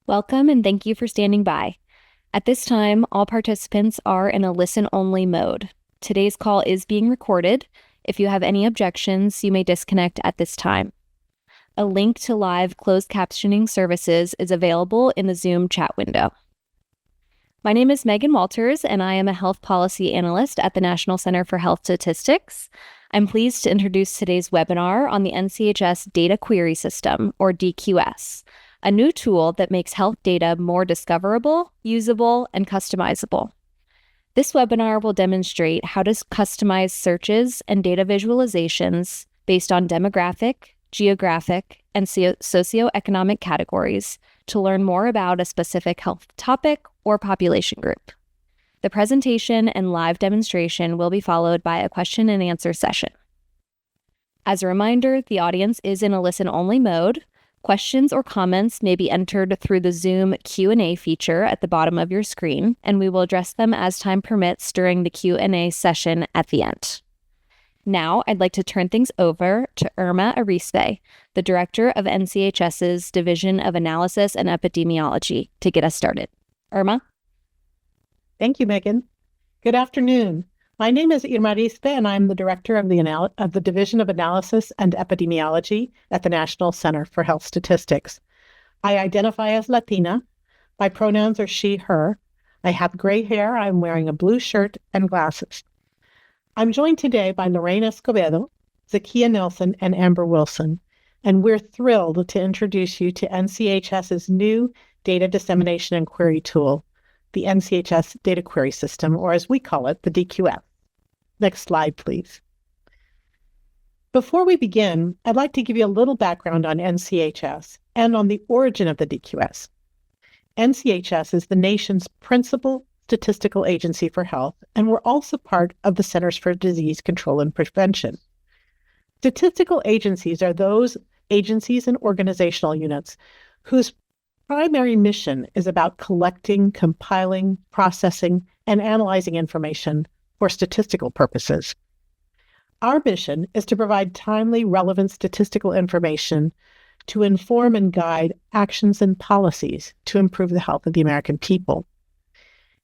Welcome and thank you for standing by. At this time, all participants are in a listen-only mode. Today's call is being recorded. If you have any objections, you may disconnect at this time. A link to live closed captioning services is available in the Zoom chat window. My name is Megan Walters, and I am a health policy analyst at the National Center for Health Statistics. I'm pleased to introduce today's webinar on the NCHS Data Query System, or DQS, a new tool that makes health data more discoverable, usable, and customizable. This webinar will demonstrate how to customize searches and data visualizations based on demographic, geographic, and socioeconomic categories to learn more about a specific health topic or population group. The presentation and live demonstration will be followed by a question and answer session. As a reminder, the audience is in a listen-only mode. Questions or comments may be entered through the Zoom Q&A feature at the bottom of your screen, and we will address them as time permits during the Q&A session at the end. Now, I'd like to turn things over to Irma Arispe, the Director of NCHS's Division of Analysis and Epidemiology, to get us started. Irma? Thank you, Megan. Good afternoon. My name is Irma Arispe, and I'm the Director of the Division of Analysis and Epidemiology at the National Center for Health Statistics. I identify as Latina. My pronouns are she, her. I have gray hair. I'm wearing a blue shirt and glasses. I'm joined today by Lorraine Escobedo, Zakia Nelson, and Amber Wilson, and we're thrilled to introduce you to NCHS's new data dissemination and query tool, the NCHS Data Query System, or as we call it, the DQS. Next slide, please. Before we begin, I'd like to give you a little background on NCHS and on the origin of the DQS. NCHS is the nation's principal statistical agency for health, and we're also part of the Centers for Disease Control and Prevention. Statistical agencies are those agencies and organizational units whose primary mission is about collecting, compiling, processing, and analyzing information for statistical purposes. Our mission is to provide timely, relevant statistical information to inform and guide actions and policies to improve the health of the American people.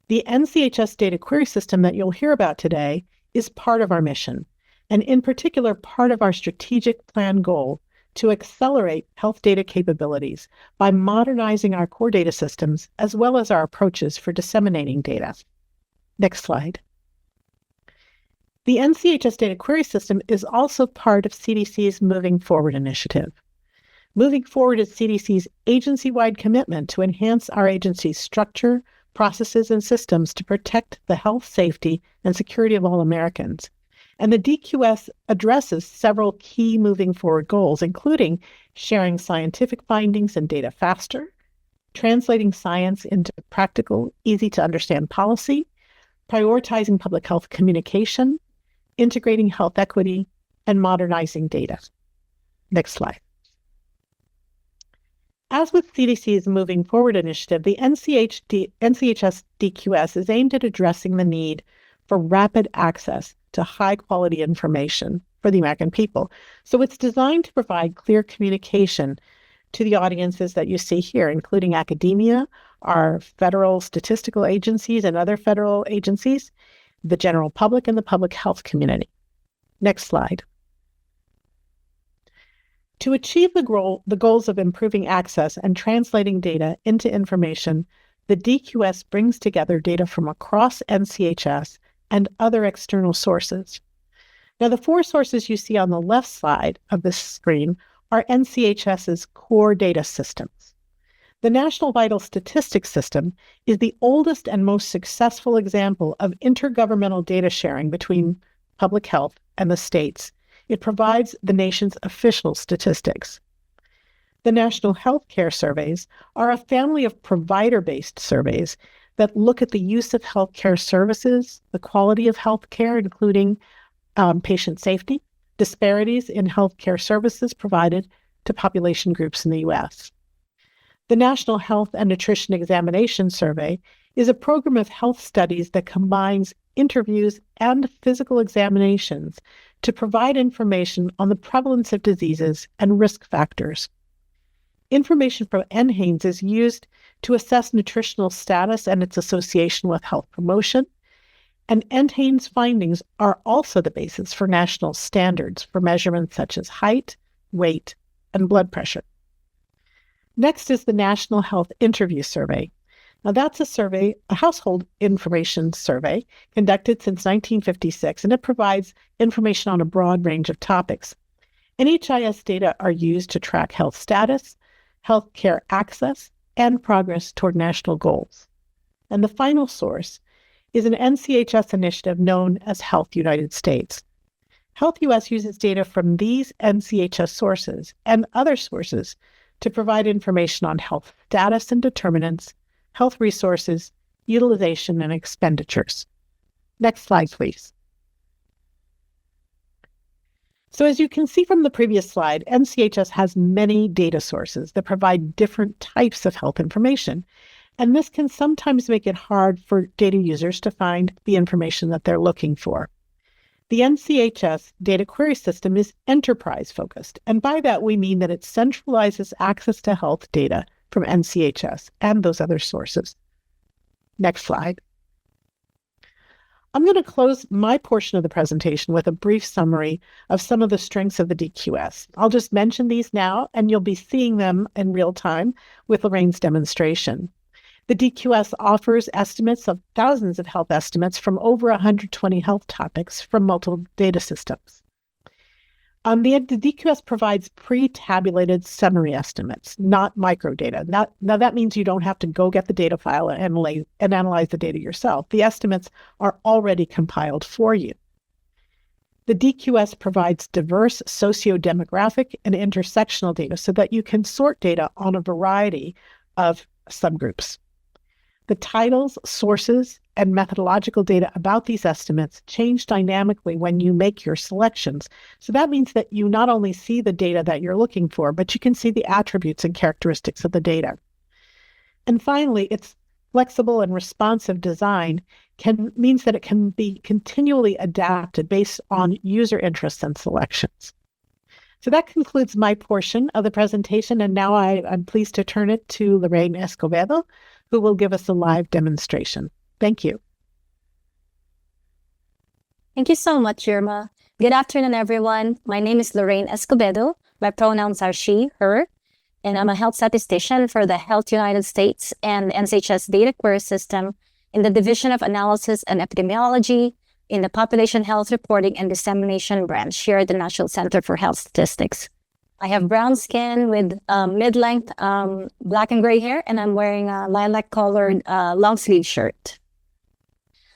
The NCHS Data Query System that you'll hear about today is part of our mission, and in particular, part of our strategic plan goal to accelerate health data capabilities by modernizing our core data systems as well as our approaches for disseminating data. Next slide. The NCHS Data Query System is also part of CDC's Moving Forward initiative. Moving Forward is CDC's agency-wide commitment to enhance our agency's structure, processes, and systems to protect the health, safety, and security of all Americans. And the DQS addresses several key moving forward goals, including sharing scientific findings and data faster, translating science into practical, easy-to-understand policy, prioritizing public health communication, integrating health equity, and modernizing data. Next slide. As with CDC's Moving Forward initiative, the NCHS DQS is aimed at addressing the need for rapid access to high-quality information for the American people. So it's designed to provide clear communication to the audiences that you see here, including academia, our federal statistical agencies and other federal agencies, the general public, and the public health community. Next slide. To achieve the goals of improving access and translating data into information, the DQS brings together data from across NCHS and other external sources. Now, the four sources you see on the left side of this screen are NCHS's core data systems. The National Vital Statistics System is the oldest and most successful example of intergovernmental data sharing between public health and the states. It provides the nation's official statistics. The National Healthcare Surveys are a family of provider-based surveys that look at the use of healthcare services, the quality of healthcare, including patient safety, disparities in healthcare services provided to population groups in the U.S. The National Health and Nutrition Examination Survey is a program of health studies that combines interviews and physical examinations to provide information on the prevalence of diseases and risk factors. information from NHANES is used to assess nutritional status and its association with health promotion. And NHANES findings are also the basis for national standards for measurements such as height, weight, and blood pressure. Next is the National Health Interview Survey. Now that's a survey, a household information survey conducted since 1956, and it provides information on a broad range of topics. NHIS data are used to track health status, healthcare access, and progress toward national goals. And the final source is an NCHS initiative known as Health United States. Health US uses data from these NCHS sources and other sources to provide information on health status and determinants, health resources, utilization, and expenditures. Next slide, please. So as you can see from the previous slide, NCHS has many data sources that provide different types of health information. And this can sometimes make it hard for data users to find the information that they're looking for. The NCHS data query system is enterprise-focused, and by that we mean that it centralizes access to health data from NCHS and those other sources. Next slide. I'm going to close my portion of the presentation with a brief summary of some of the strengths of the DQS. I'll just mention these now, and you'll be seeing them in real time with Lorraine's demonstration. The DQS offers estimates of thousands of health estimates from over 120 health topics from multiple data systems. The DQS provides pre-tabulated summary estimates, not microdata. Now that means you don't have to go get the data file and analyze the data yourself. The estimates are already compiled for you. The DQS provides diverse socio-demographic and intersectional data so that you can sort data on a variety of subgroups. The titles, sources, and methodological data about these estimates change dynamically when you make your selections. So that means that you not only see the data that you're looking for, but you can see the attributes and characteristics of the data. And finally, its flexible and responsive design means that it can be continually adapted based on user interests and selections. So that concludes my portion of the presentation, and now I'm pleased to turn it to Lorraine Escobedo, who will give us a live demonstration. Thank you. Thank you so much, Irma. Good afternoon, everyone. My name is Lorraine Escobedo. My pronouns are she, her, and I'm a health statistician for the Health United States and NCHS data query system in the Division of Analysis and Epidemiology in the Population Health Reporting and Dissemination branch here at the National Center for Health Statistics. I have brown skin with mid-length black and gray hair, and I'm wearing a lilac-colored long-sleeve shirt.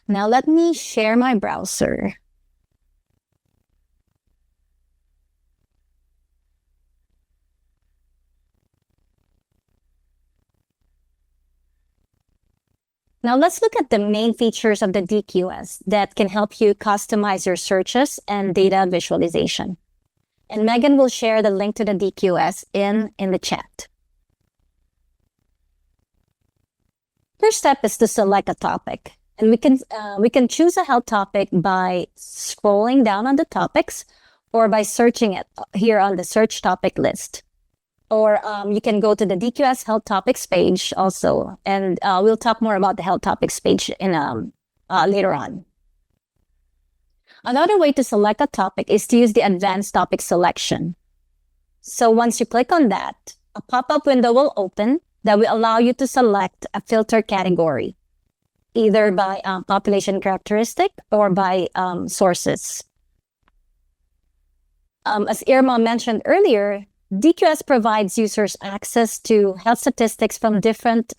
Now let me share my browser. Now let's look at the main features of the DQS that can help you customize your searches and data visualization. And Megan will share the link to the DQS in the chat. First step is to select a topic. And we can choose a health topic by scrolling down on the topics or by searching it here on the search topic list. Or you can go to the DQS health topics page also, and we'll talk more about the health topics page in later on. Another way to select a topic is to use the advanced topic selection. So once you click on that, a pop-up window will open that will allow you to select a filter category, either by population characteristic or by sources. As Irma mentioned earlier, DQS provides users access to health statistics from different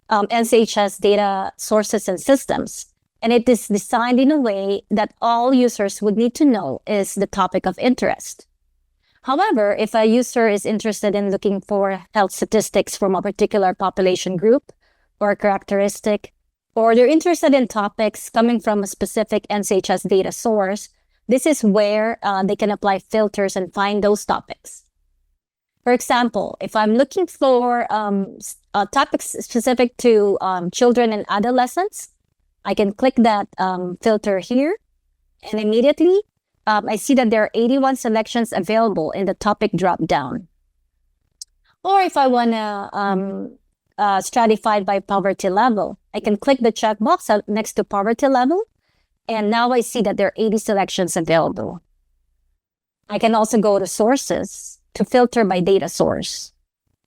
NCHS data sources and systems. And it is designed in a way that all users would need to know is the topic of interest. However, if a user is interested in looking for health statistics from a particular population group or characteristic, or they're interested in topics coming from a specific NCHS data source, this is where they can apply filters and find those topics. For example, if I'm looking for topics specific to children and adolescents, I can click that filter here, and immediately I see that there are 81 selections available in the topic drop-down. Or if I want to stratify by poverty level, I can click the checkbox next to poverty level, and now I see that there are 80 selections available. I can also go to sources to filter by data source.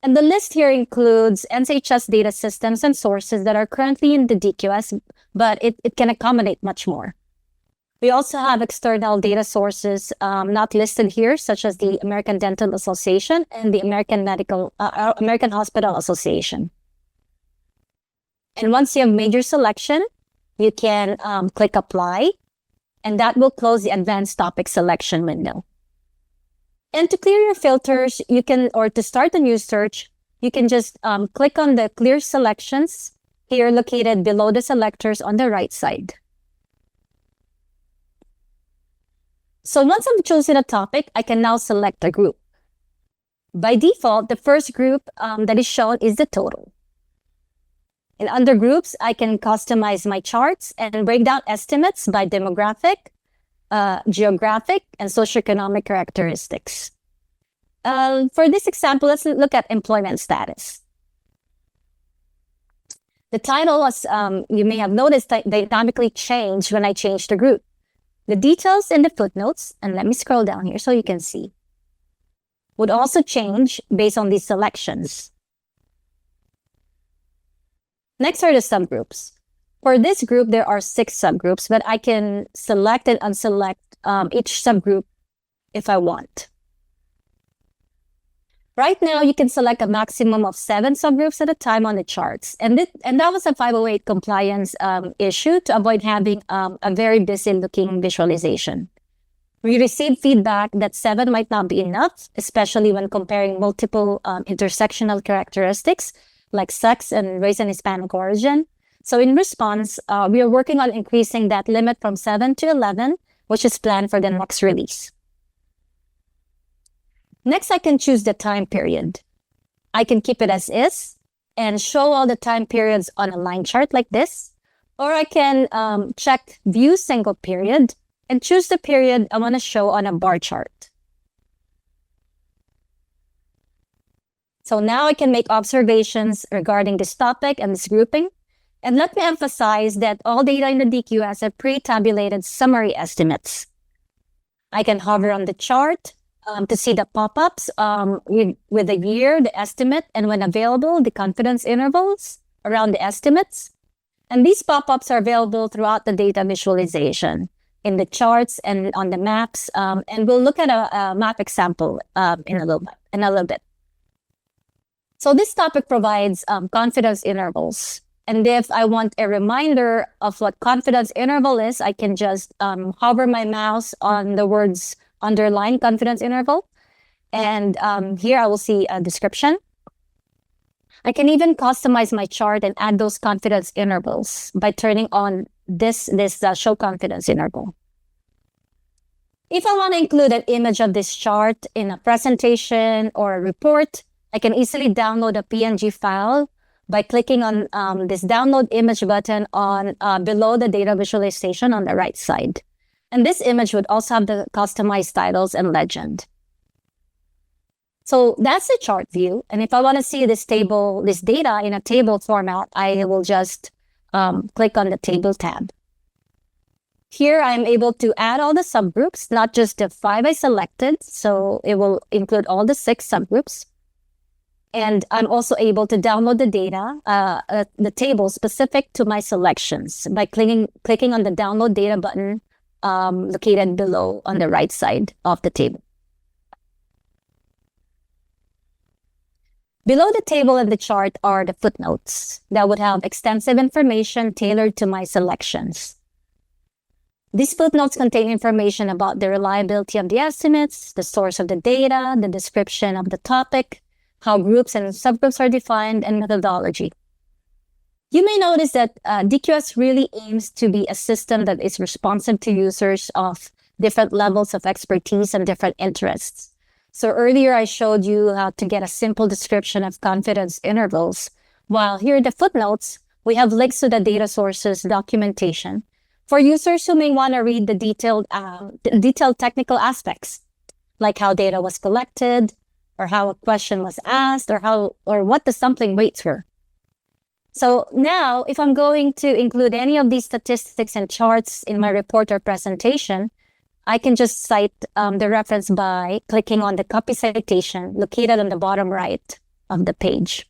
And the list here includes NCHS data systems and sources that are currently in the DQS, but it can accommodate much more. We also have external data sources not listed here, such as the American Dental Association and the American Hospital Association. And once you have made your selection, you can click Apply, and that will close the Advanced Topic Selection window. And to clear your filters, or to start a new search, you can just click on the Clear Selections here located below the selectors on the right side. So once I've chosen a topic, I can now select a group. By default, the first group that is shown is the total. And under groups, I can customize my charts and break down estimates by demographic, geographic, and socioeconomic characteristics. For this example, let's look at employment status. The title, as you may have noticed, dynamically changed when I changed the group. The details in the footnotes, and let me scroll down here so you can see, would also change based on these selections. Next are the subgroups. For this group, there are 6 subgroups, but I can select and unselect each subgroup if I want. Right now, you can select a maximum of 7 subgroups at a time on the charts. And that was a 508 compliance issue to avoid having a very busy-looking visualization. We received feedback that 7 might not be enough, especially when comparing multiple intersectional characteristics like sex and race and Hispanic origin. So in response, we are working on increasing that limit from 7 to 11, which is planned for the next release. Next, I can choose the time period. I can keep it as is and show all the time periods on a line chart like this, or I can check View Single Period and choose the period I want to show on a bar chart. So now I can make observations regarding this topic and this grouping. And let me emphasize that all data in the DQS are pre-tabulated summary estimates. I can hover on the chart to see the pop-ups with the year, the estimate, and when available, the confidence intervals around the estimates. And these pop-ups are available throughout the data visualization in the charts and on the maps. And we'll look at a map example in a little bit. So this topic provides confidence intervals. And if I want a reminder of what confidence interval is, I can just hover my mouse on the words underline confidence interval. And here I will see a description. I can even customize my chart and add those confidence intervals by turning on this show confidence interval. If I want to include an image of this chart in a presentation or a report, I can easily download a PNG file by clicking on this download image button on below the data visualization on the right side. And this image would also have the customized titles and legend. So that's the chart view. And if I want to see this data in a table format, I will just click on the table tab. Here, I'm able to add all the subgroups, not just the 5 I selected. So it will include all the 6 subgroups. And I'm also able to download the data, the table specific to my selections by clicking on the download data button located below on the right side of the table. Below the table and the chart are the footnotes that would have extensive information tailored to my selections. These footnotes contain information about the reliability of the estimates, the source of the data, the description of the topic, how groups and subgroups are defined, and methodology. You may notice that DQS really aims to be a system that is responsive to users of different levels of expertise and different interests. So earlier I showed you how to get a simple description of confidence intervals, while here in the footnotes, we have links to the data sources documentation for users who may want to read the detailed technical aspects, like how data was collected, or how a question was asked, or what the sampling weights were. So now, if I'm going to include any of these statistics and charts in my report or presentation, I can just cite the reference by clicking on the copy citation located on the bottom right of the page.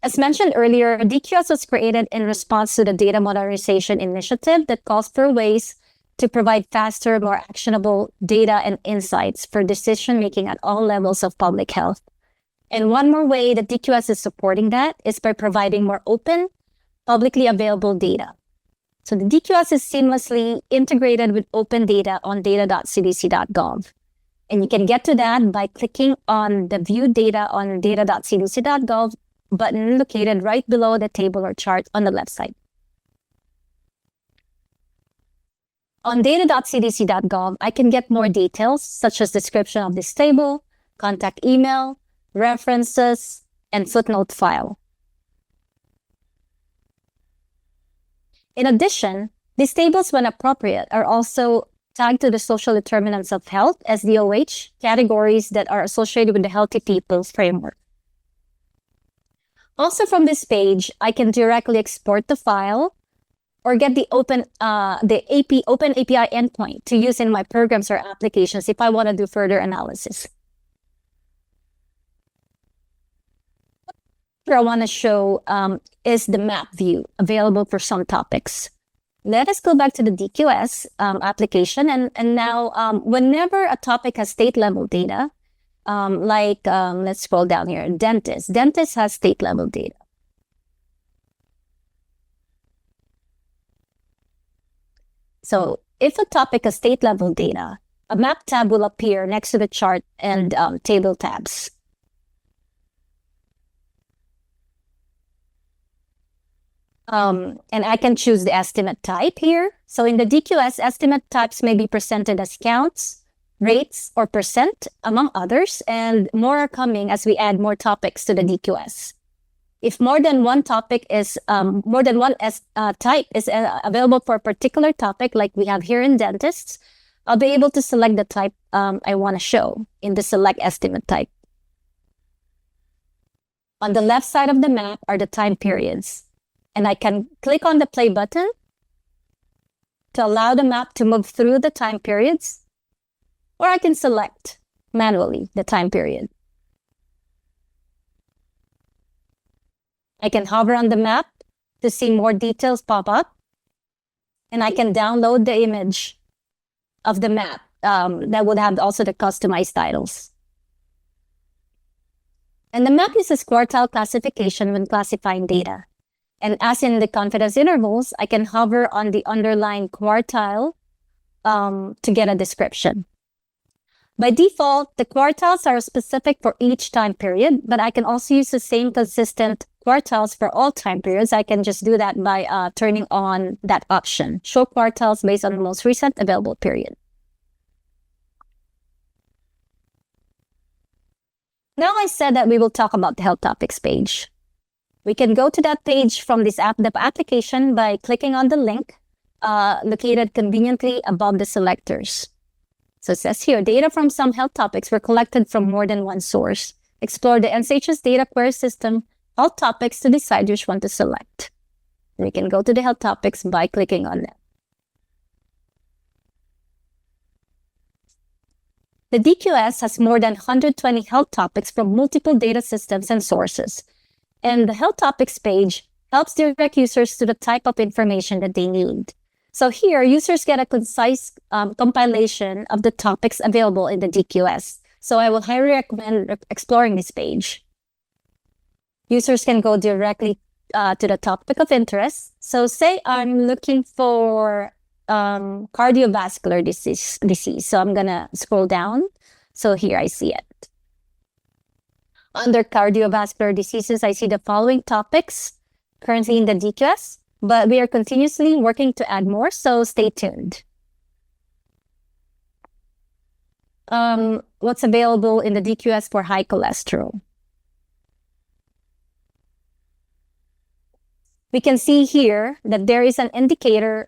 As mentioned earlier, DQS was created in response to the data modernization initiative that calls for ways to provide faster, more actionable data and insights for decision-making at all levels of public health. And one more way that DQS is supporting that is by providing more open, publicly available data. So the DQS is seamlessly integrated with open data on data.cdc.gov. And you can get to that by clicking on the View Data on data.cdc.gov button located right below the table or chart on the left side. On data.cdc.gov, I can get more details such as description of this table, contact email, references, and footnote file. In addition, these tables, when appropriate, are also tagged to the social determinants of health, SDOH, categories that are associated with the Healthy People framework. Also from this page, I can directly export the file or get the open API endpoint to use in my programs or applications if I want to do further analysis. What I want to show is the map view available for some topics. Let us go back to the DQS application. And now, whenever a topic has state-level data, let's scroll down here, dentist. Dentist has state-level data. So if a topic has state-level data, a map tab will appear next to the chart and table tabs. And I can choose the estimate type here. So in the DQS, estimate types may be presented as counts, rates, or percent, among others, and more are coming as we add more topics to the DQS. If more than one topic is, type is available for a particular topic, like we have here in dentists, I'll be able to select the type I want to show in the select estimate type. On the left side of the map are the time periods. And I can click on the play button to allow the map to move through the time periods, or I can select manually the time period. I can hover on the map to see more details pop up, and I can download the image of the map that would have also the customized titles. And the map uses quartile classification when classifying data. And as in the confidence intervals, I can hover on the underlying quartile to get a description. By default, the quartiles are specific for each time period, but I can also use the same consistent quartiles for all time periods. I can just do that by turning on that option, show quartiles based on the most recent available period. Now I said that we will talk about the health topics page. We can go to that page from the application by clicking on the link located conveniently above the selectors. So it says here, data from some health topics were collected from more than one source. Explore the NCHS data query system, health topics to decide which one to select. We can go to the health topics by clicking on them. The DQS has more than 120 health topics from multiple data systems and sources. And the health topics page helps direct users to the type of information that they need. So here, users get a concise compilation of the topics available in the DQS. So I will highly recommend exploring this page. Users can go directly to the topic of interest. So say I'm looking for cardiovascular disease. So I'm going to scroll down. So here I see it. Under cardiovascular diseases, I see the following topics currently in the DQS, but we are continuously working to add more, so stay tuned. What's available in the DQS for high cholesterol? We can see here that there is an indicator.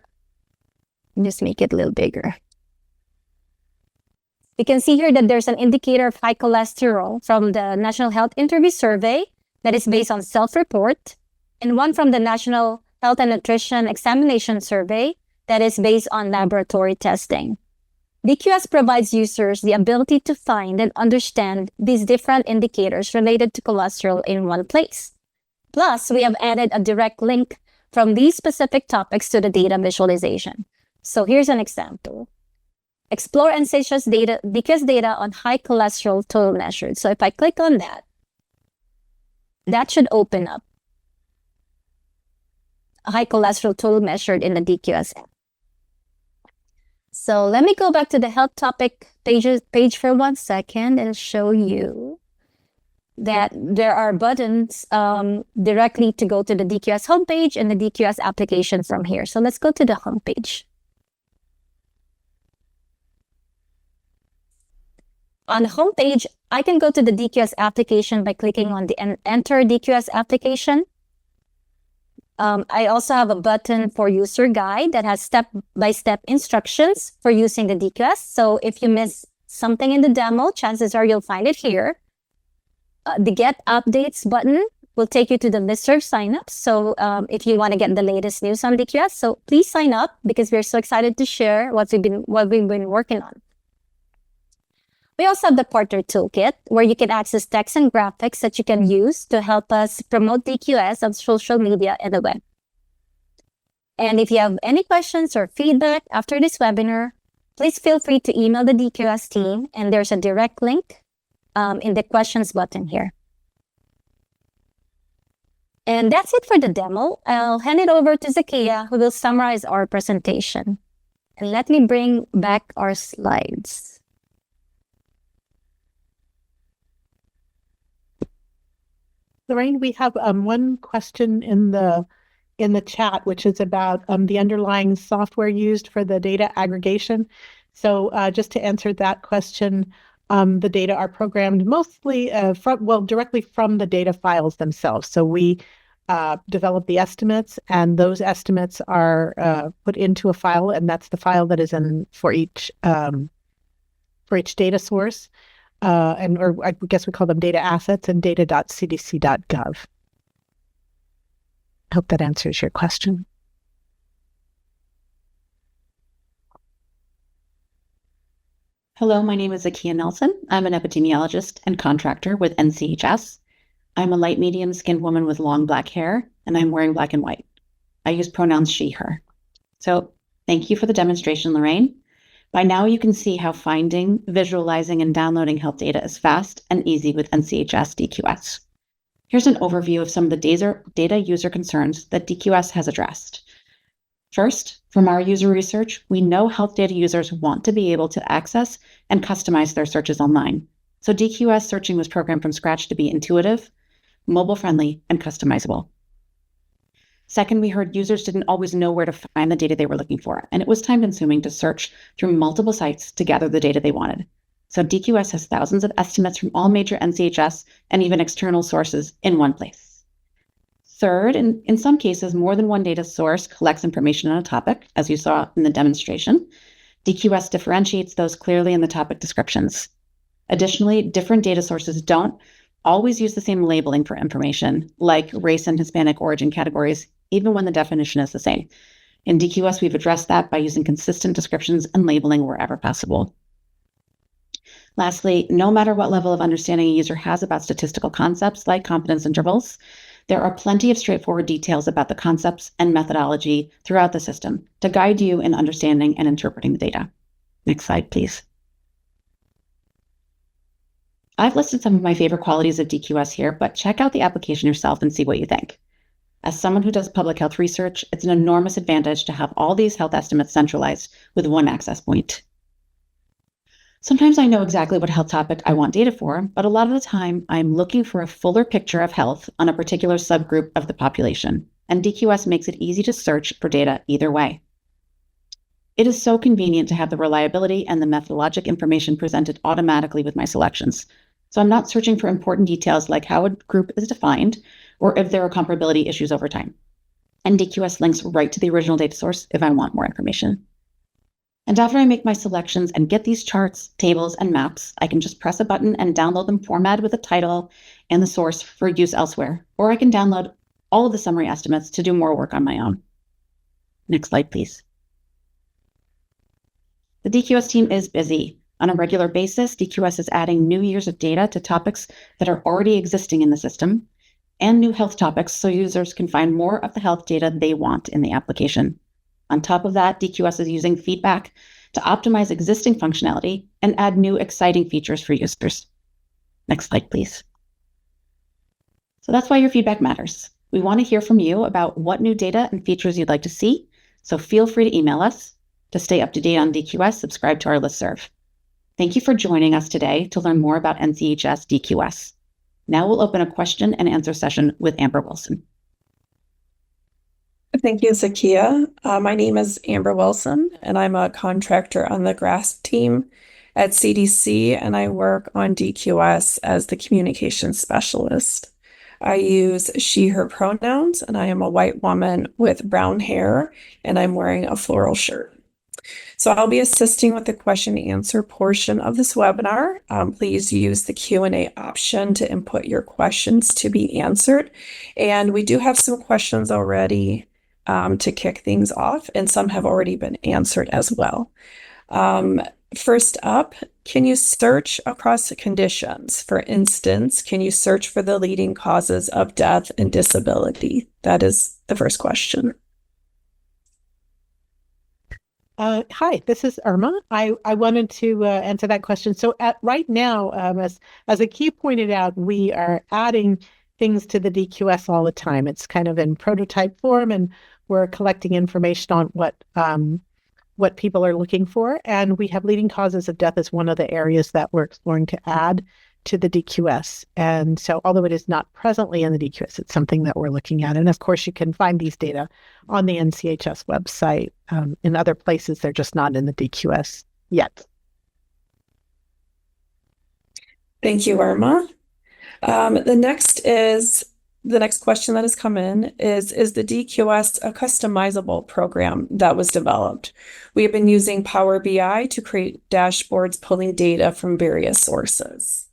Just make it a little bigger. We can see here that there's an indicator of high cholesterol from the National Health Interview Survey that is based on self-report, and one from the National Health and Nutrition Examination Survey that is based on laboratory testing. DQS provides users the ability to find and understand these different indicators related to cholesterol in one place. Plus, we have added a direct link from these specific topics to the data visualization. So here's an example. Explore NCHS data, DQS data on high cholesterol total measured. So if I click on that, that should open up a high cholesterol total measured in the DQS app. So let me go back to the health topic page for 1 second and show you that there are buttons directly to go to the DQS homepage and the DQS application from here. So let's go to the homepage. On the homepage, I can go to the DQS application by clicking on the Enter DQS application. I also have a button for user guide that has step-by-step instructions for using the DQS. So if you miss something in the demo, chances are you'll find it here. The Get Updates button will take you to the listserv signups. So if you want to get the latest news on DQS, so please sign up because we're so excited to share what we've been working on. We also have the Partner Toolkit, where you can access text and graphics that you can use to help us promote DQS on social media and the web. And if you have any questions or feedback after this webinar, please feel free to email the DQS team, and there's a direct link in the questions button here. And that's it for the demo. I'll hand it over to Zakia, who will summarize our presentation. And let me bring back our slides. Lorraine, we have one question in the chat, which is about the underlying software used for the data aggregation. So just to answer that question, the data are programmed mostly directly from the data files themselves. So we develop the estimates, and those estimates are put into a file, and that's the file that is in for each data source. Or I guess we call them data assets and data.cdc.gov. I hope that answers your question. Hello, my name is Zakia Nelson. I'm an epidemiologist and contractor with NCHS. I'm a light medium skinned woman with long black hair, and I'm wearing black and white. I use pronouns she, her. So thank you for the demonstration, Lorraine. By now, you can see how finding, visualizing, and downloading health data is fast and easy with NCHS DQS. Here's an overview of some of the data user concerns that DQS has addressed. First, from our user research, we know health data users want to be able to access and customize their searches online. So DQS searching was programmed from scratch to be intuitive, mobile-friendly, and customizable. Second, we heard users didn't always know where to find the data they were looking for, and it was time-consuming to search through multiple sites to gather the data they wanted. So DQS has thousands of estimates from all major NCHS and even external sources in one place. Third, in some cases, more than one data source collects information on a topic, as you saw in the demonstration. DQS differentiates those clearly in the topic descriptions. Additionally, different data sources don't always use the same labeling for information, like race and Hispanic origin categories, even when the definition is the same. In DQS, we've addressed that by using consistent descriptions and labeling wherever possible. Lastly, no matter what level of understanding a user has about statistical concepts like confidence intervals, there are plenty of straightforward details about the concepts and methodology throughout the system to guide you in understanding and interpreting the data. Next slide, please. I've listed some of my favorite qualities of DQS here, but check out the application yourself and see what you think. As someone who does public health research, it's an enormous advantage to have all these health estimates centralized with one access point. Sometimes I know exactly what health topic I want data for, but a lot of the time I'm looking for a fuller picture of health on a particular subgroup of the population, and DQS makes it easy to search for data either way. It is so convenient to have the reliability and the methodologic information presented automatically with my selections. So I'm not searching for important details like how a group is defined or if there are comparability issues over time. And DQS links right to the original data source if I want more information. And after I make my selections and get these charts, tables, and maps, I can just press a button and download them formatted with a title and the source for use elsewhere. Or I can download all of the summary estimates to do more work on my own. Next slide, please. The DQS team is busy. On a regular basis, DQS is adding new years of data to topics that are already existing in the system and new health topics so users can find more of the health data they want in the application. On top of that, DQS is using feedback to optimize existing functionality and add new exciting features for users. Next slide, please. So that's why your feedback matters. We want to hear from you about what new data and features you'd like to see, so feel free to email us. To stay up to date on DQS, subscribe to our listserv. Thank you for joining us today to learn more about NCHS DQS. Now we'll open a question and answer session with Amber Wilson. Thank you, Zakia. My name is Amber Wilson, and I'm a contractor on the GRASP team at CDC, and I work on DQS as the communications specialist. I use she, her pronouns, and I am a white woman with brown hair, and I'm wearing a floral shirt. So I'll be assisting with the question and answer portion of this webinar. Please use the Q&A option to input your questions to be answered. And we do have some questions already to kick things off, and some have already been answered as well. First up, can you search across the conditions? For instance, can you search for the leading causes of death and disability? That is the first question. Hi, this is Irma. I wanted to answer that question. So right now, as Zakia pointed out, we are adding things to the DQS all the time. It's kind of in prototype form, and we're collecting information on what people are looking for. And we have leading causes of death as one of the areas that we're exploring to add to the DQS. And so although it is not presently in the DQS, it's something that we're looking at. And of course, you can find these data on the NCHS website. In other places, they're just not in the DQS yet. Thank you, Irma. The next question that has come in is the DQS a customizable program that was developed? We have been using Power BI to create dashboards pulling data from various sources.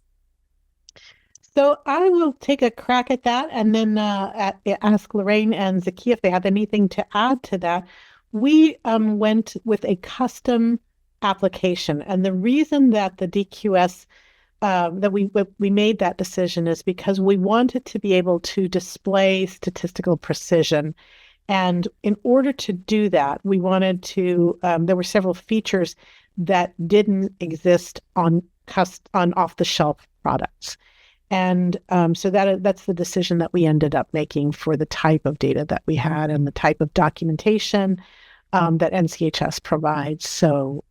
So I will take a crack at that and then ask Lorraine and Zakia if they have anything to add to that. We went with a custom application, and the reason that the DQS that we made that decision is because we wanted to be able to display statistical precision. And in order to do that, we wanted to, there were several features that didn't exist on off-the-shelf products. And so that's the decision that we ended up making for the type of data that we had and the type of documentation that NCHS provides. So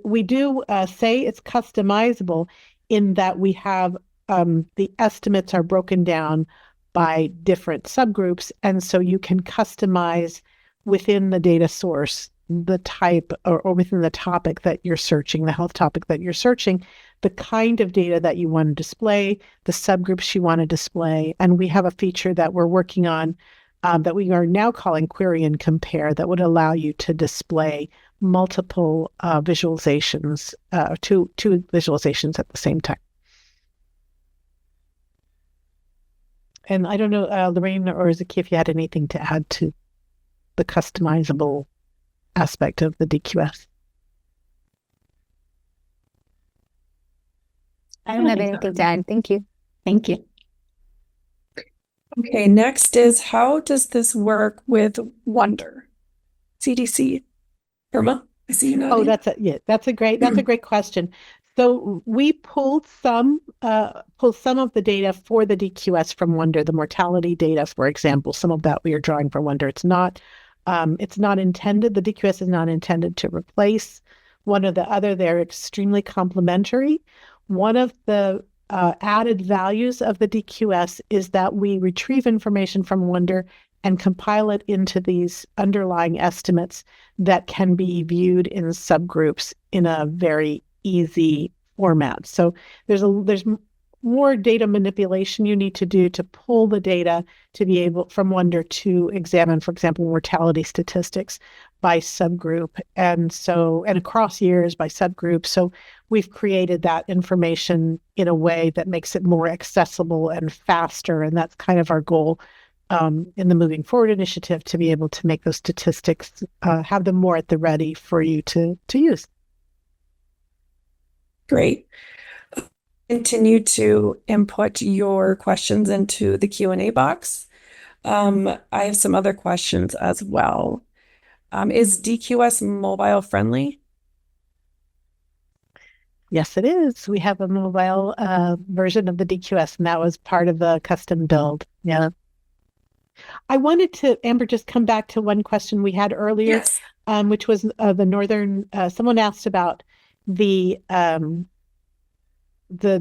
we do say it's customizable in that we have the estimates are broken down by different subgroups. And so you can customize within the data source the type or within the topic that you're searching, the health topic that you're searching, the kind of data that you want to display, the subgroups you want to display. And we have a feature that we're working on that we are now calling Query and Compare that would allow you to display multiple visualizations, two visualizations at the same time. And I don't know, Lorraine or Zakia, if you had anything to add to the customizable aspect of the DQS. I don't have anything to add. Thank you. Thank you. Okay, next is how does this work with Wonder? CDC. Irma, I see you nodding. Oh, that's a great question. So we pulled some of the data for the DQS from Wonder, the mortality data, for example. Some of that we are drawing from Wonder. It's not intended. The DQS is not intended to replace one or the other. They're extremely complementary. One of the added values of the DQS is that we retrieve information from Wonder and compile it into these underlying estimates that can be viewed in subgroups in a very easy format. So there's more data manipulation you need to do to pull the data to be able from Wonder to examine, for example, mortality statistics by subgroup, and across years by subgroup. So we've created that information in a way that makes it more accessible and faster, and that's kind of our goal in the Moving Forward initiative, to be able to make those statistics, have them more at the ready for you to use. Great. Continue to input your questions into the Q&A box. I have some other questions as well. Is DQS mobile friendly? Yes, it is. We have a mobile version of the DQS, and that was part of the custom build. Yeah. I wanted to, Amber, just come back to one question we had earlier, Yes. Which was the northern. Someone asked about the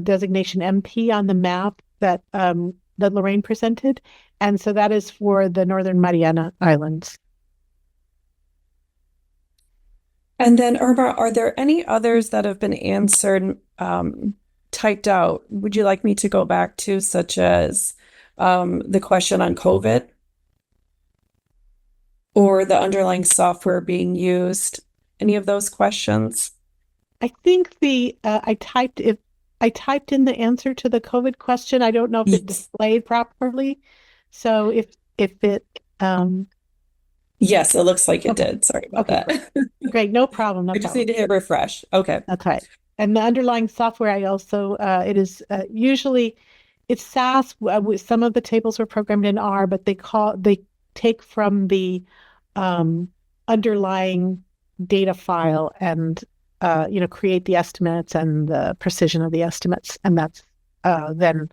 designation MP on the map that Lorraine presented, and so that is for the Northern Mariana Islands. And then, Irma, are there any others that have been answered, typed out? Would you like me to go back to, such as the question on COVID or the underlying software being used? Any of those questions? I think I typed in the answer to the COVID question. I don't know if it displayed properly. So if it yes, it looks like it did. Sorry about that. Great, no problem. I just need to hit refresh. Okay. That's right. And the underlying software, I also it is usually it's SAS. Some of the tables were programmed in R, but they take from the underlying data file and create the estimates and the precision of the estimates, and that's then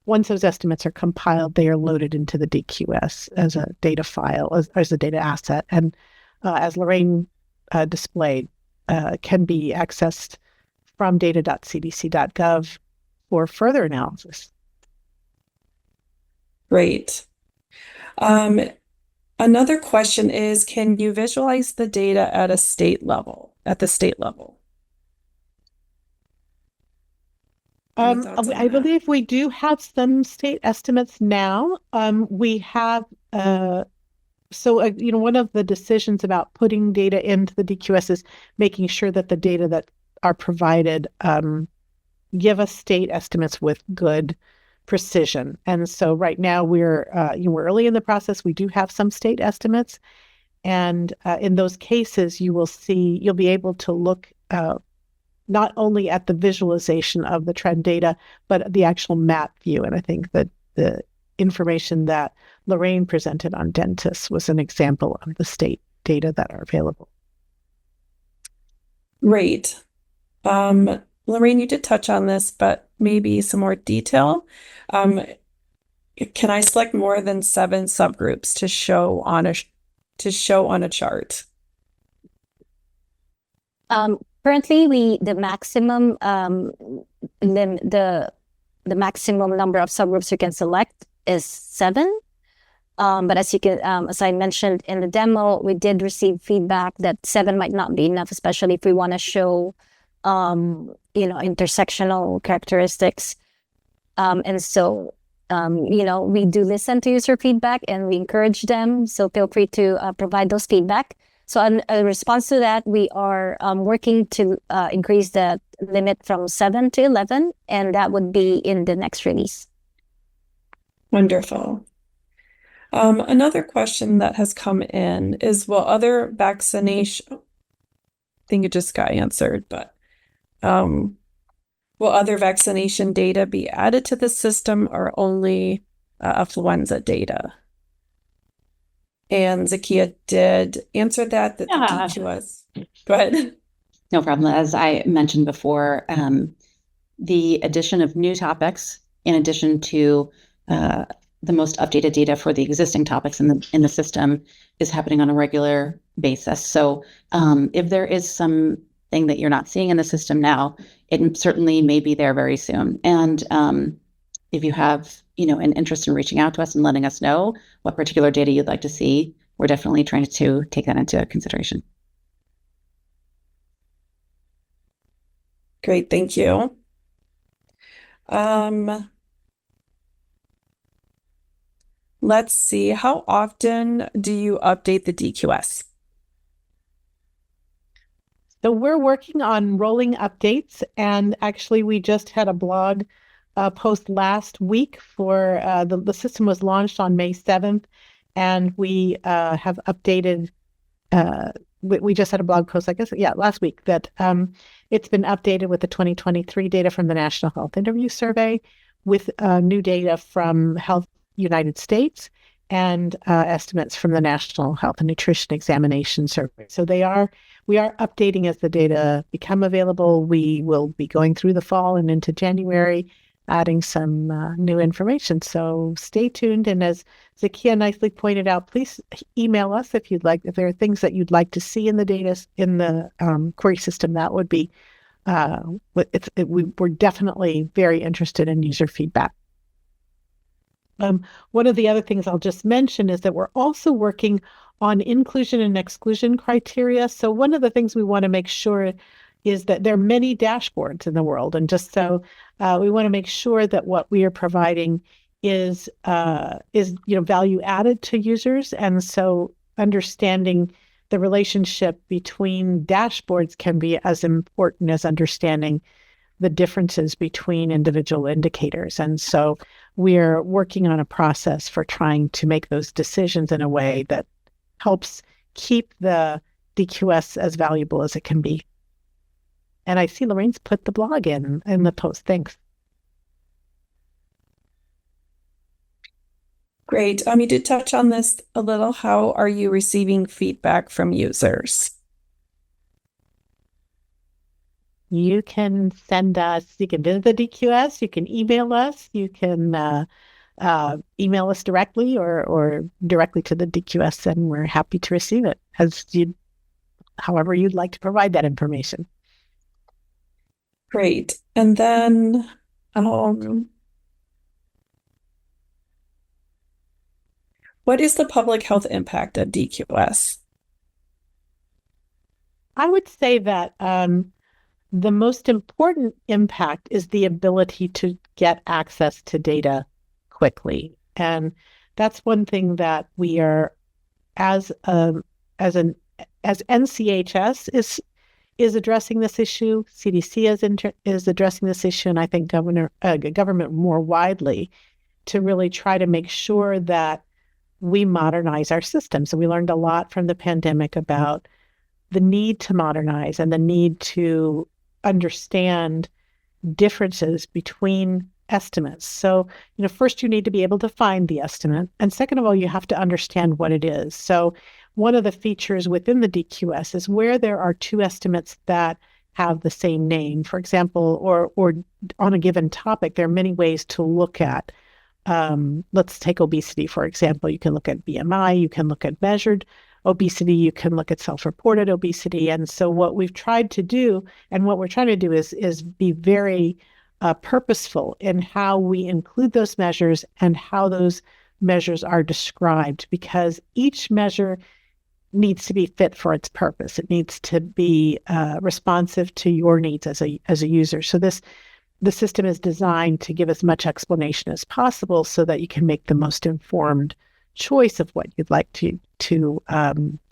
once those estimates are compiled, they are loaded into the DQS as a data file, as a data asset, and as Lorraine displayed, can be accessed from data.cdc.gov for further analysis. Great. Another question is, can you visualize the data at the state level? I believe we do have some state estimates now. We have one of the decisions about putting data into the DQS is making sure that the data that are provided give us state estimates with good precision. And so right now we're early in the process. We do have some state estimates, and in those cases you'll be able to look not only at the visualization of the trend data, but the actual map view. And I think that the information that Lorraine presented on dentists was an example of the state data that are available. Great. Lorraine, you did touch on this, but maybe some more detail. Can I select more than 7 subgroups to show on a chart? Currently, the maximum the maximum number of subgroups you can select is 7. But as I mentioned in the demo, we did receive feedback that 7 might not be enough, especially if we want to show intersectional characteristics. And so we do listen to user feedback and we encourage them. So feel free to provide those feedback. So in response to that, we are working to increase the limit from 7 to 11, and that would be in the next release. Wonderful. Another question that has come in is, will other vaccination, I think it just got answered, but will other vaccination data be added to the system or only influenza data? And Zakia did answer that the DQS. Go ahead. No problem. As I mentioned before, the addition of new topics in addition to the most updated data for the existing topics in the system is happening on a regular basis. So if there is something that you're not seeing in the system now, it certainly may be there very soon. And if you have an interest in reaching out to us and letting us know what particular data you'd like to see, we're definitely trying to take that into consideration. Great, thank you. Let's see. How often do you update the DQS? So we're working on rolling updates, and actually we just had a blog post last week for the system was launched on May 7th, and we have updated. We just had a blog post, I guess, last week that it's been updated with the 2023 data from the National Health Interview Survey, with new data from Health United States and estimates from the National Health and Nutrition Examination Survey. So we are updating as the data become available. We will be going through the fall and into January, adding some new information. So stay tuned. And as Zakia nicely pointed out, please email us if you'd like, if there are things that you'd like to see in the data in the query system. That would be, we're definitely very interested in user feedback. One of the other things I'll just mention is that we're also working on inclusion and exclusion criteria. So one of the things we want to make sure is that there are many dashboards in the world, and just so we want to make sure that what we are providing is value added to users, and so understanding the relationship between dashboards can be as important as understanding the differences between individual indicators. And so we're working on a process for trying to make those decisions in a way that helps keep the DQS as valuable as it can be. And I see Lorraine's put the blog in the post. Thanks. Great. You did touch on this a little. How are you receiving feedback from users? You can send us, you can visit the DQS, you can email us, you can email us directly or directly to the DQS, and we're happy to receive it however you'd like to provide that information. Great. And then what is the public health impact of DQS? I would say that the most important impact is the ability to get access to data quickly. And that's one thing that we are, as NCHS is addressing this issue, CDC is addressing this issue, and I think government more widely, to really try to make sure that we modernize our system. So we learned a lot from the pandemic about the need to modernize and the need to understand differences between estimates. So, first you need to be able to find the estimate. And second of all, you have to understand what it is. So one of the features within the DQS is where there are two estimates that have the same name, for example, or on a given topic, there are many ways to look at, let's take obesity, for example. You can look at BMI, you can look at measured obesity, you can look at self-reported obesity. And so what we've tried to do, and what we're trying to do is be very purposeful in how we include those measures and how those measures are described, because each measure needs to be fit for its purpose. It needs to be responsive to your needs as a user. So the system is designed to give as much explanation as possible so that you can make the most informed choice of what you'd like to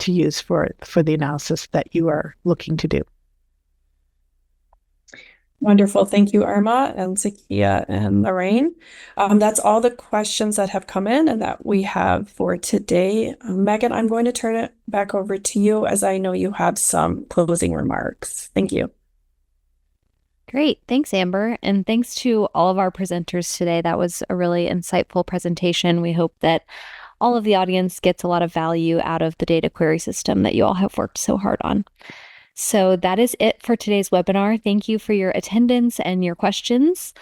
use for the analysis that you are looking to do. Wonderful. Thank you, Irma and Zakia and Lorraine. That's all the questions that have come in and that we have for today. Megan, I'm going to turn it back over to you, as I know you have some closing remarks. Thank you. Great. Thanks, Amber. And thanks to all of our presenters today. That was a really insightful presentation. We hope that all of the audience gets a lot of value out of the data query system that you all have worked so hard on. So that is it for today's webinar. Thank you for your attendance and your questions.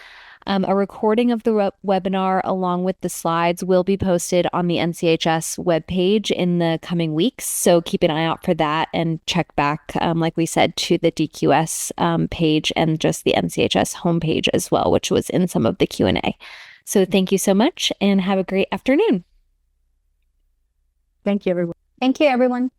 A recording of the webinar along with the slides will be posted on the NCHS webpage in the coming weeks. So keep an eye out for that and check back, like we said, to the DQS page and just the NCHS homepage as well, which was in some of the Q&A. So thank you so much and have a great afternoon. Thank you, everyone. Thank you, everyone.